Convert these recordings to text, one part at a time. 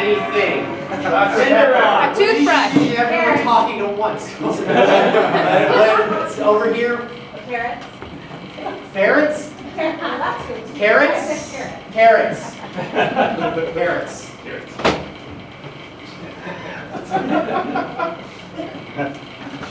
anything. Cinder, A toothbrush. Everyone talking at once. It's over here. Carrots. Ferrets? That's good. Carrots? Carrots. Carrots.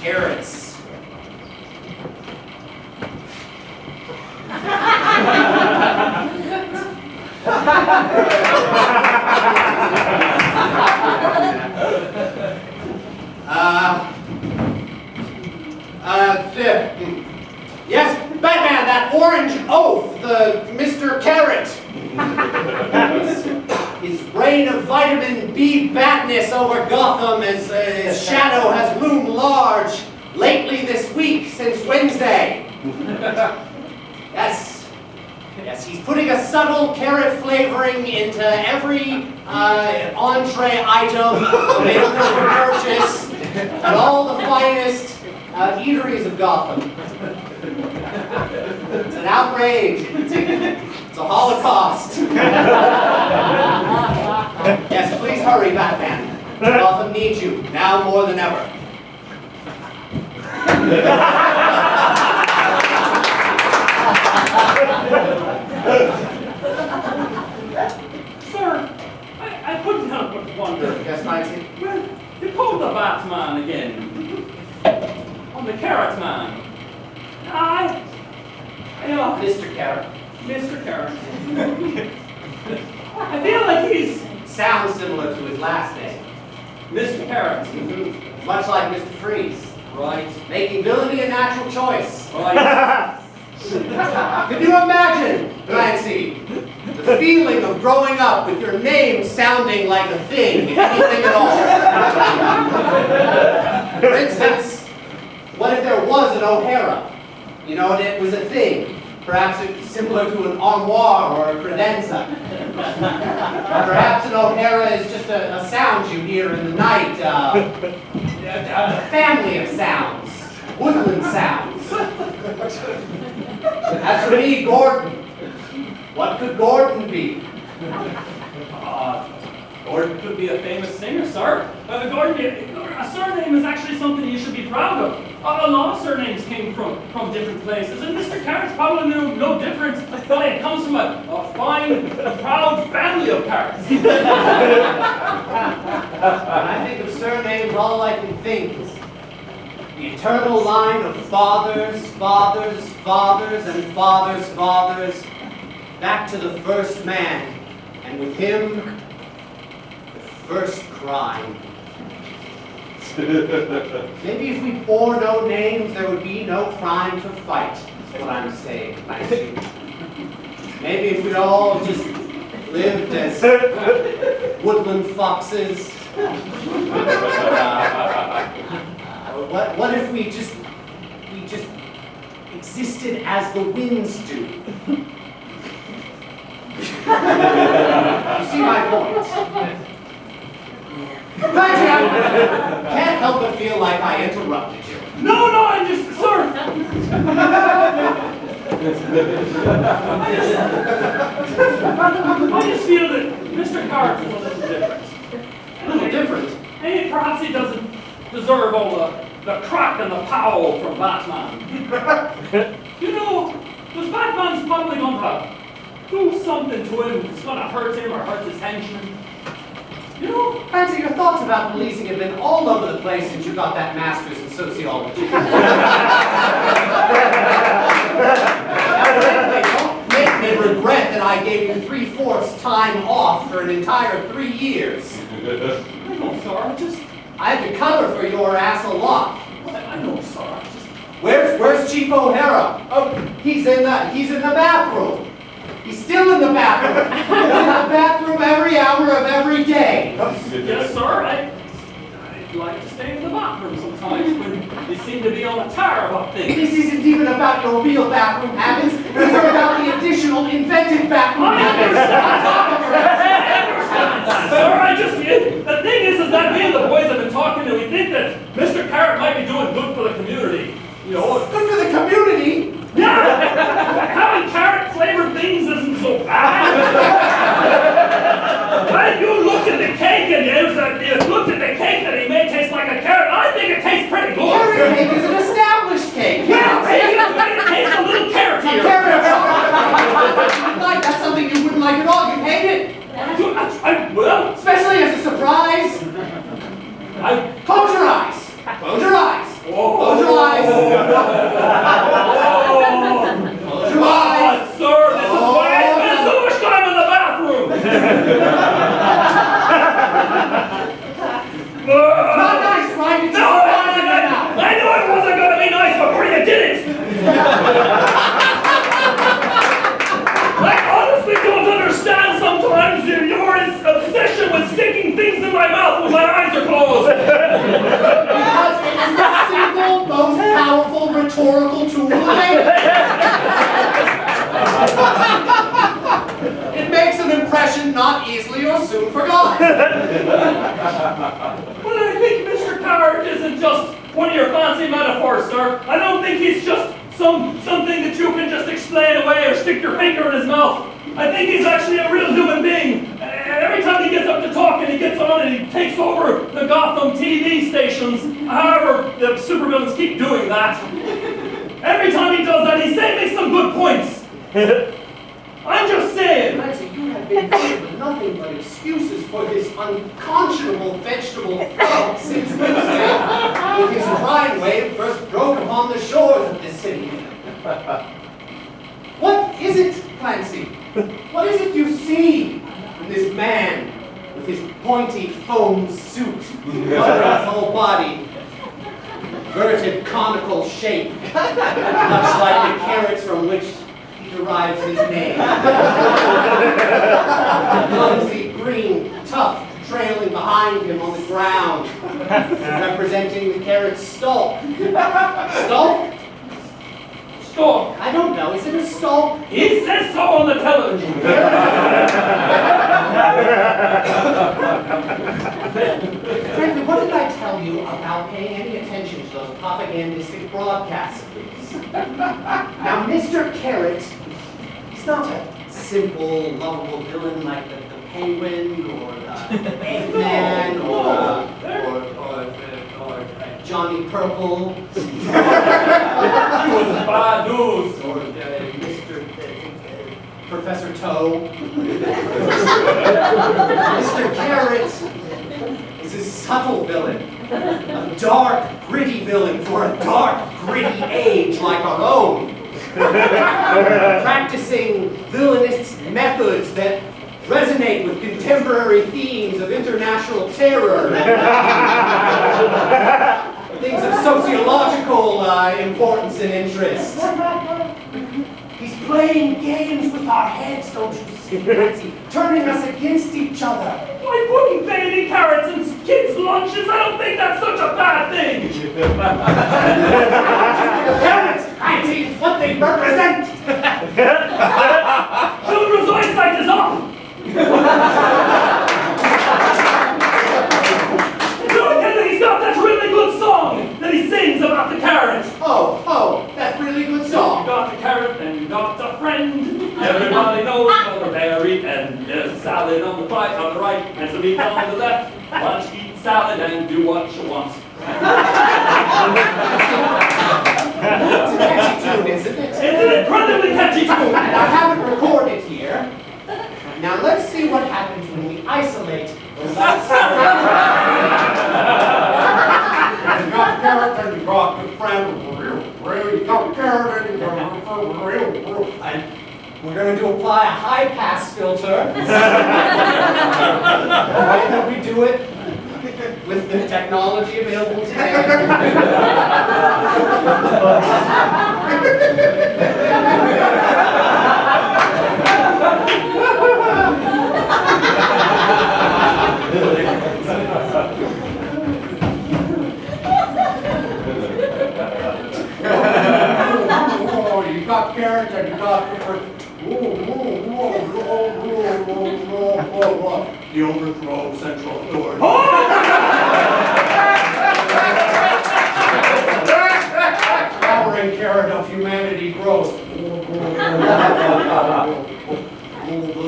Carrots. Yes, Batman, that orange oaf, the Mr. Carrot. His reign of vitamin B batness over Gotham as his shadow has loomed large lately this week since Wednesday. Yes, he's putting a subtle carrot flavoring into every entree item available for purchase at all the finest eateries of Gotham. It's an outrage. It's a holocaust. Yes, please hurry, Batman. Gotham needs you, now more than ever. Sir, I couldn't help but wonder. Yes, Nancy? Well, you called the Batman again. I'm the Carrot Man. Mr. Carrot. Mr. Carrot. I feel like he's Sounds similar to his last name. Mr. Carrot. Much like Mr. Freeze. Right. Making villainy a natural choice. Right. Can you imagine, Clancy, the feeling of growing up with your name sounding like a thing, anything at all? For instance, what if there was an O'Hara? You know, and it was a thing. Perhaps it's similar to an armoire or a credenza. Perhaps an O'Hara is just a sound you hear in the night, a family of sounds, woodland sounds. As for me, Gordon, what could Gordon be? Gordon could be a famous singer, sir. Gordon, a surname is actually something you should be proud of. A lot of surnames came from different places, and Mr. Carrot's probably no different, but it comes from a fine, proud family of carrots. When I think of surnames, all I can think is the eternal line of fathers, fathers, fathers, and fathers' fathers, back to the first man, and with him, the first crime. Maybe if we bore no names, there would be no crime to fight, is what I'm saying, Clancy. Maybe if we all just lived as woodland foxes. What if we just existed as the winds do? You see my point? Clancy, I can't help but feel like I interrupted you. No, I just, sir. I just feel that Mr. Carrot is a little different. A little different? And perhaps he doesn't deserve all the crack and the pow from Batman. You know, because Batman's probably going to do something to him that's going to hurt him or hurt his henchman. You know? Clancy, your thoughts about policing have been all over the place since you got that master's in sociology. Don't make me regret that I gave you 3/4 time off for an entire 3 years. I know, sir. I had to cover for your ass a lot. I know, sir. Where's Chief O'Hara? Oh, he's in the bathroom. He's still in the bathroom. He's in the bathroom every hour of every day. Yes, sir. I'd like to stay in the bathroom sometimes when you seem to be on a tear about things. This isn't even about your real bathroom habits. These are about the additional invented bathroom habits. Sir, the thing is that me and the boys have been talking and we think that Mr. Carrot might be doing good for the community. You know, good for the community? Yeah! Having carrot-flavored things isn't so bad. When you look at the cake Not nice, right? It's No, it wasn't. I knew it wasn't going to be nice before you did it. I honestly don't understand sometimes your obsession with sticking things in my mouth when my eyes are closed. Because it is the single most powerful rhetorical tool available. It makes an impression not easily or soon forgotten. Well, I think Mr. Coward isn't just one of your fancy metaphors, sir. I don't think he's just something that you can just explain away or stick your finger in his mouth. I think he's actually a real human being. Every time he gets up to talk and he gets on and he takes over the Gotham TV stations, however, the supervillains keep doing that. Every time he does that, he makes some good points. I'm just saying. Nancy, you have been given nothing but excuses for this unconscionable vegetable frog since Wednesday, when his crime wave first broke upon the shores of this city. What is it, Clancy? What is it you see in this man with his pointy foam suit covering his whole body? Inverted conical shape, much like the carrots from which he derives his name. Clumsy green tuft trailing behind him on the ground, representing the carrot's stalk. Stalk? Stalk. I don't know. Is it a stalk? He says so on the television. Frankly, what did I tell you about paying any attention to those propagandistic broadcasts? Now, Mr. Carrot, he's not a simple, lovable villain like the Penguin or the Eggman or Johnny Purple. He was bad news. Or Mr. Professor Toe. Mr. Carrot is a subtle villain. A dark, gritty villain for a dark, gritty age like our own. Practicing villainous methods that resonate with contemporary themes of international terror. Things of sociological importance and interest. He's playing games with our heads, don't you see, Nancy? Turning us against each other. Why, putting baby carrots in kids' lunches, I don't think that's such a bad thing. Carrots, Nancy, is what they represent. Children's eyesight is up. He's got that really good song that he sings about the carrot. Oh, that really good You song. got the carrot and you got the friend. Everybody knows on the very end. There's a salad on the right and some meat on the left. Why don't you eat salad and do what you want? It's a catchy tune, isn't it? It's an incredibly catchy tune. And I have it recorded here. Now let's see what happens when we isolate those You got carrot and you got the friend, real. You got carrot and you got real. And we're going to apply a high-pass filter. The way that we do it with the technology available today. You got carrots and you got the overthrow of central authority. Flowering carrot of humanity grows.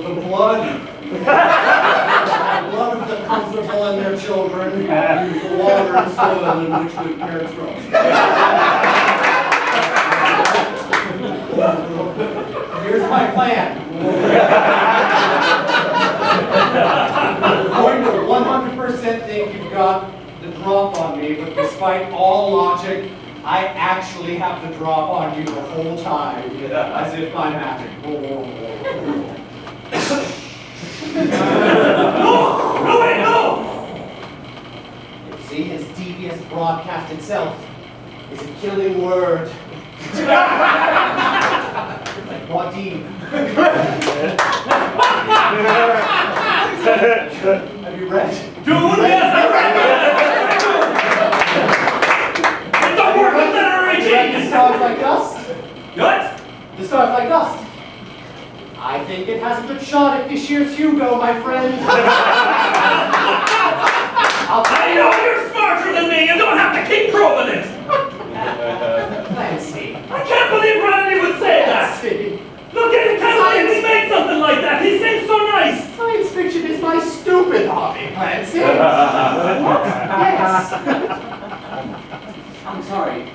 The blood of the comfortable and their children use the water and soil in which good carrots grow. Here's my plan. I'm going to 100% think you've got the drop on me, but despite all logic, I actually have the drop on you the whole time, as if by magic. itself is a killing word. Like Wadim. Have you read? Dune, yes, I read it! It's a work of literary Have you read The genius! Stars Like Dust? What? The Stars Like Dust. I think it has a good shot at this year's Hugo, my friend. I know you're smarter than me, you don't have to keep proving it! Clancy. I can't believe Randy would say that! Clancy. Look at him, can't believe he made something like that! He seems so nice! Science fiction is my stupid hobby, Clancy. Yes. I'm sorry.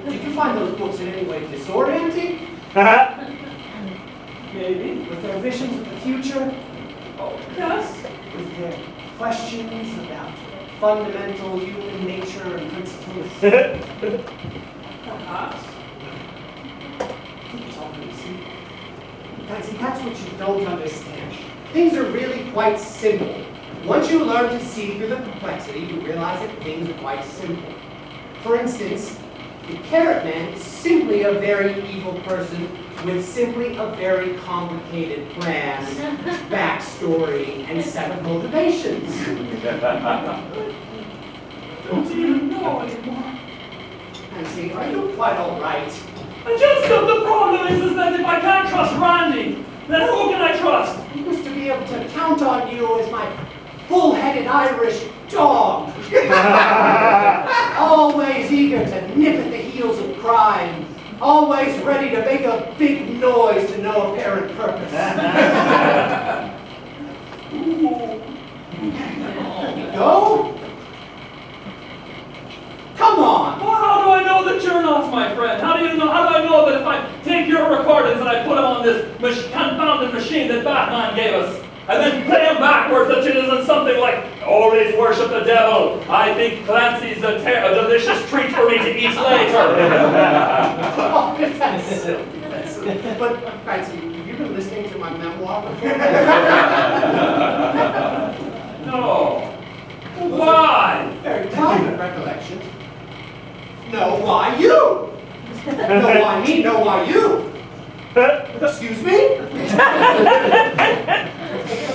Did you find those books in any way disorienting? Maybe. With their visions of the future? Oh, yes. With their questions about fundamental human nature and principles? Perhaps. It's all pretty simple. Clancy, that's what you don't understand. Things are really quite simple. Once you learn to see through the complexity, you realize that things are quite simple. For instance, the Carrot Man is simply a very evil person with simply a very complicated plan, backstory, and set of motivations. Don't even know anymore. Clancy, are you quite all right? The problem is that if I can't trust Randy, then who can I trust? I used to be able to count on you as my bull-headed Irish dog. Always eager to nip at the heels of crime. Always ready to make a big noise to no apparent purpose. Go? Come on! Well, how do I know that you're not my friend? How do I know that if I take your recordings and I put them on this confounded machine that Batman gave us, and then play them backwards, that it isn't something like, always worship the devil. I think Clancy's a delicious treat for me to eat later. Oh, that's silly. That's silly. But, Clancy, have you been listening to my memoir before? No. Why? Very private recollection. No, why you? No, why me? No, why you? Excuse me?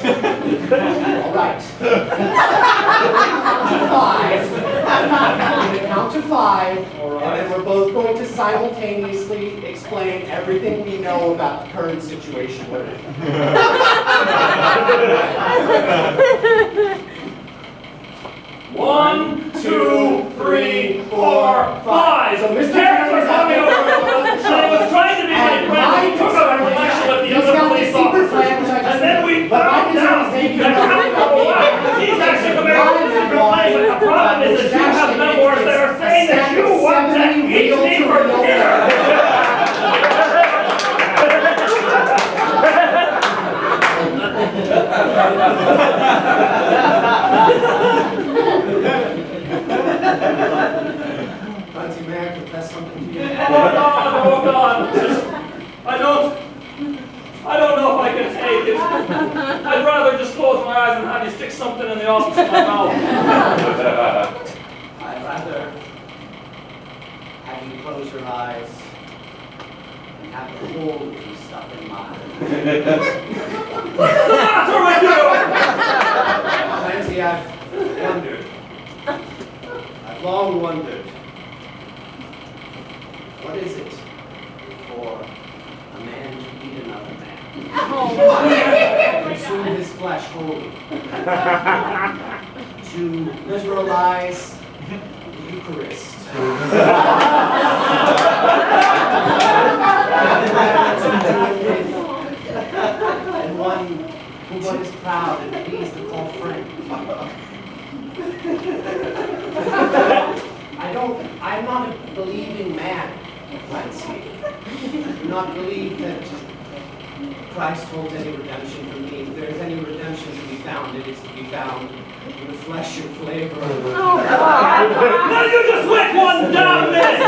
All right. To 5. I'm going to count to 5. All right. And then we're both going to simultaneously explain everything we know about the current situation we're in. 1, 2, 3, 4, 5. So Mr. Parents were coming over. Cameron's I was trying to be my And friend. my We took out a concern is collection with the he's other got police this secret officers. plan, which I just And then we but my found concern out is maybe that you're not he's actually coming out with a secret plan, but the problem is that you have memoirs that are saying that you want to eat me for dinner. Clancy, may I confess something to you? Oh God. I don't know if I can take it. I'd rather just close my eyes and have you stick something in the office of my mouth. I'd rather have you close your eyes and have the whole of you stuck in mine. What's the matter with you? Clancy, I've wondered. I've long wondered. What is it for a man to eat another man? Consume his flesh wholly. To literalize the Eucharist. And one who is proud and pleased to call friend. I'm not a believing man, Clancy. I do not believe that Christ holds any redemption for me. If there is any redemption to be found, it is to be found in the flesh and flavor of Now you just went one down this.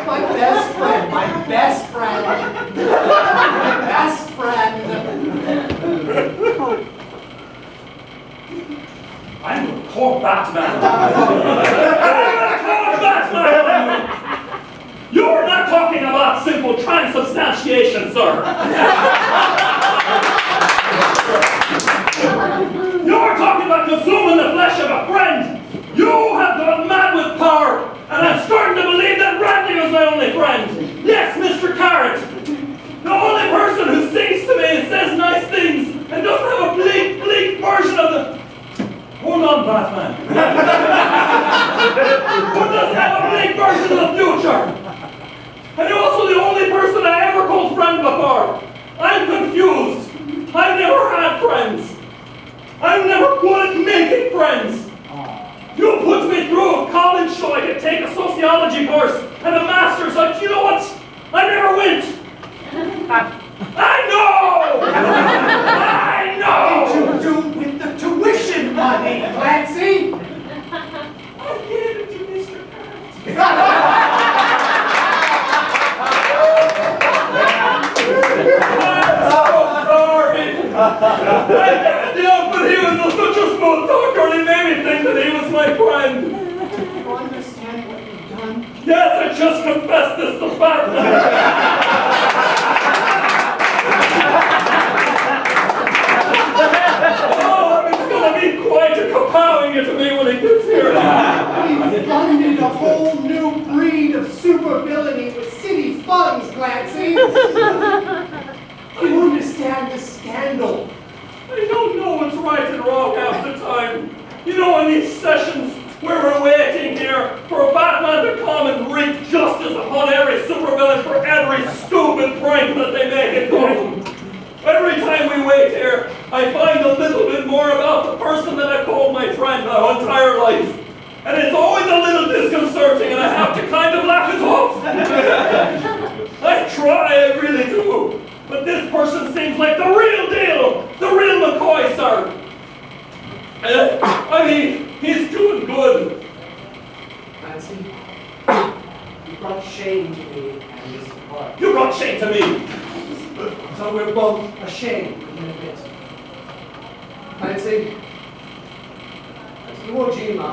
my best friend, my best friend, my best friend. I'm going to call Batman. I'm going to call about simple transubstantiation, sir. You're talking about consuming the flesh of a friend. You have gone mad with power, and I'm starting to believe that Randy was my only friend. Yes, Mr. Carrot. The only person who sings to me and says nice things and doesn't have a bleak version of the... Hold on, Batman. Who doesn't have a bleak version of the future. And you're also the only person I ever called friend before. I'm confused. I've never had friends. I'm never good at making friends. You put me through a college so I could take a sociology course and a master's. Like, you know what? I never went. I know! I know! What did you do with the tuition money, Clancy? I gave it to Mr. I'm so sorry. I can't help but he was such a smooth talker and he made me think that he was my friend. Do you understand what you've done? Yes, I just confessed this to Batman. Oh, it's gonna be quite a kapowing it to me when he gets here. We've funded a whole new breed of supervillainy with city funds, Clancy. Do you understand the scandal? I don't know what's right and wrong half the time. You know, in these sessions where we're waiting here for Batman to come and wreak justice upon every supervillain for every stupid prank that they make in Gotham. Every time we wait here, I find a little bit more about the person that I called my friend my entire life. And it's always a little disconcerting and I have to kind of laugh it off. I try, I really do. But this person seems like the real deal, the real McCoy, sir. I mean, he's doing good. Clancy, you brought shame to me and this department. You brought shame to me. So we're both ashamed in a bit. Clancy, as Iwo Jima,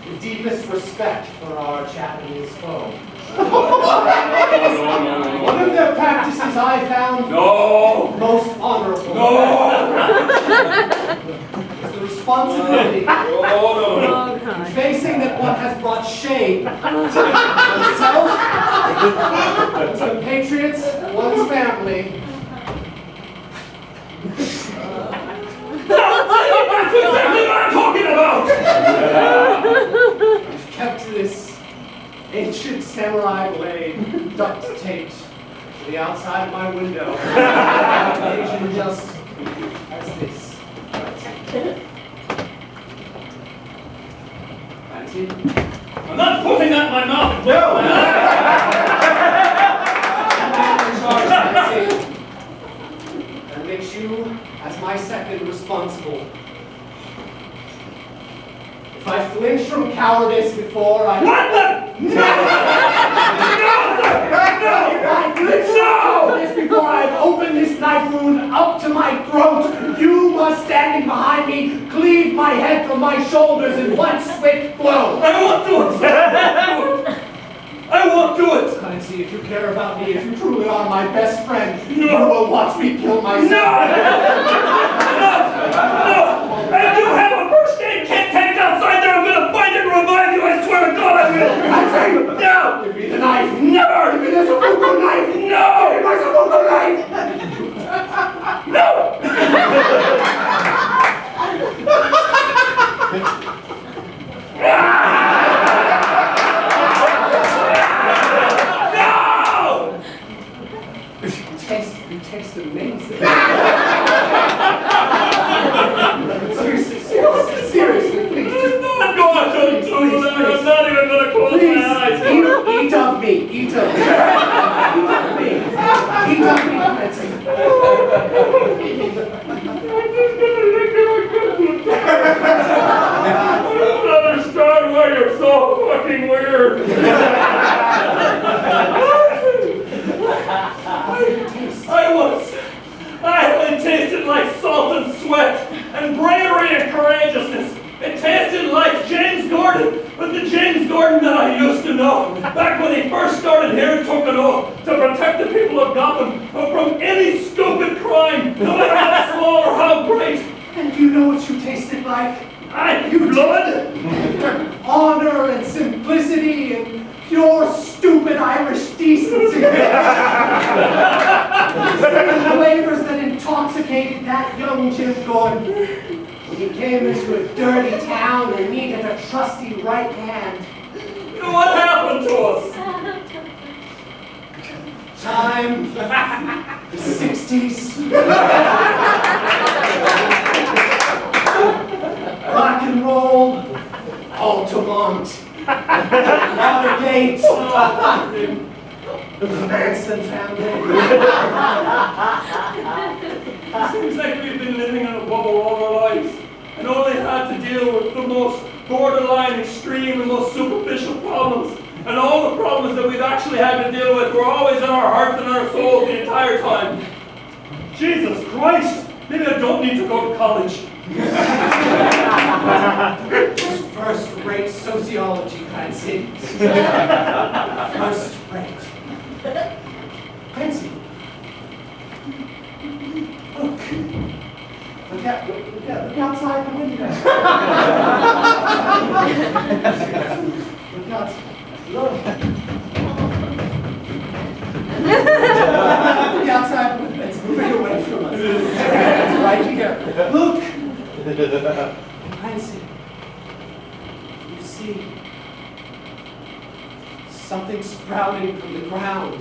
the deepest respect for our Japanese foe. One of their practices I found most honorable. Is the responsibility in facing that one has brought shame to oneself, to compatriots, one's family. That's exactly what I'm talking about! I've kept this ancient samurai blade duct taped to the outside of my window. Occasion just as this. Clancy? I'm not putting that in my mouth. No! That makes you, as my second, responsible. If I flinch from cowardice before I... What the? No! If I flinch from cowardice before I've opened this knife wound up to my throat, you must, standing behind me, cleave my head from my shoulders in one swift blow. I won't do it! I won't do it! Clancy, if you care about me, if you truly are my best friend, you will watch me kill myself. No! If you have a first aid kit tanked outside there, I'm gonna find it and revive you, I swear to God I will! Clancy! No! Give me the knife! Never! Give me the seppuku knife! No! Give me my seppuku knife! No! You taste amazing. Seriously, please, just I'm not going to do that. I'm not even going to close my eyes. eat of me. Eat of me. Eat of me, Clancy. I don't understand why you're so fucking weird. It tasted like salt and sweat, and bravery and courageousness. It tasted like James Gordon But the James Gordon that I used to know, back when he first started here, took an oath to protect the people of Gotham from any stupid crime, no matter how small or how great. And you know what you tasted like? You blood? Honor and simplicity and pure stupid Irish decency. Flavors that intoxicated that young Jim Gordon. When he came into a dirty town and needed a trusty right hand. You know what happened to us? Time, the 60s. Rock and roll, Altamont, Watergate, the Manson family. Seems like we've been living in a bubble all our lives and only had to deal with the most borderline extreme and most superficial problems. And all the problems that we've actually had to deal with were always in our hearts and our souls the entire time. Jesus Christ! Maybe I don't need to go to college. First-rate sociology, Clancy. First-rate. Clancy. Look. Look outside the window. Look outside. Look. Look outside the window. It's moving away from us. It's right here. Look. Clancy. You see something sprouting from the ground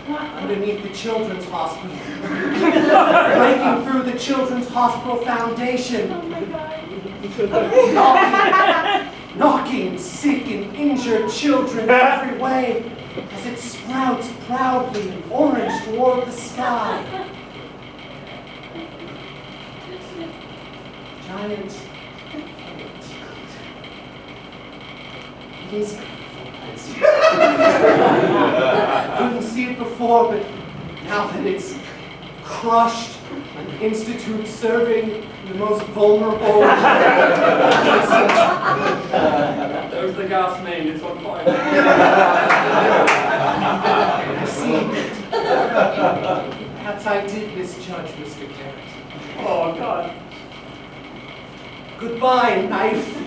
underneath the Children's Hospital. Breaking through the Children's Hospital Foundation. Oh my God. Knocking sick and injured children every way as it sprouts proudly and orange toward the sky. Giant. It is. Couldn't see it before, but now that it's crushed, an institute serving the most vulnerable. There's the gas main, it's on fire. I see. Perhaps I did misjudge Mr. Garrett. Oh, God. Goodbye, knife.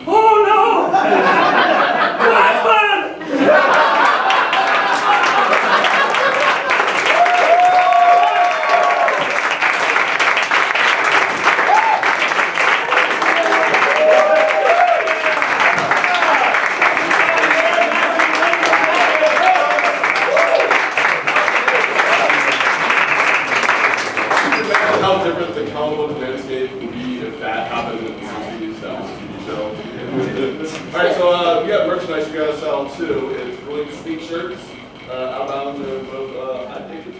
Oh no! Batman! How different the comic book landscape would be if that happened in the 60s. That was a TV show. Alright, so we got merchandise you gotta sell too. It's really sweet shirts. Outbound are both, I think it's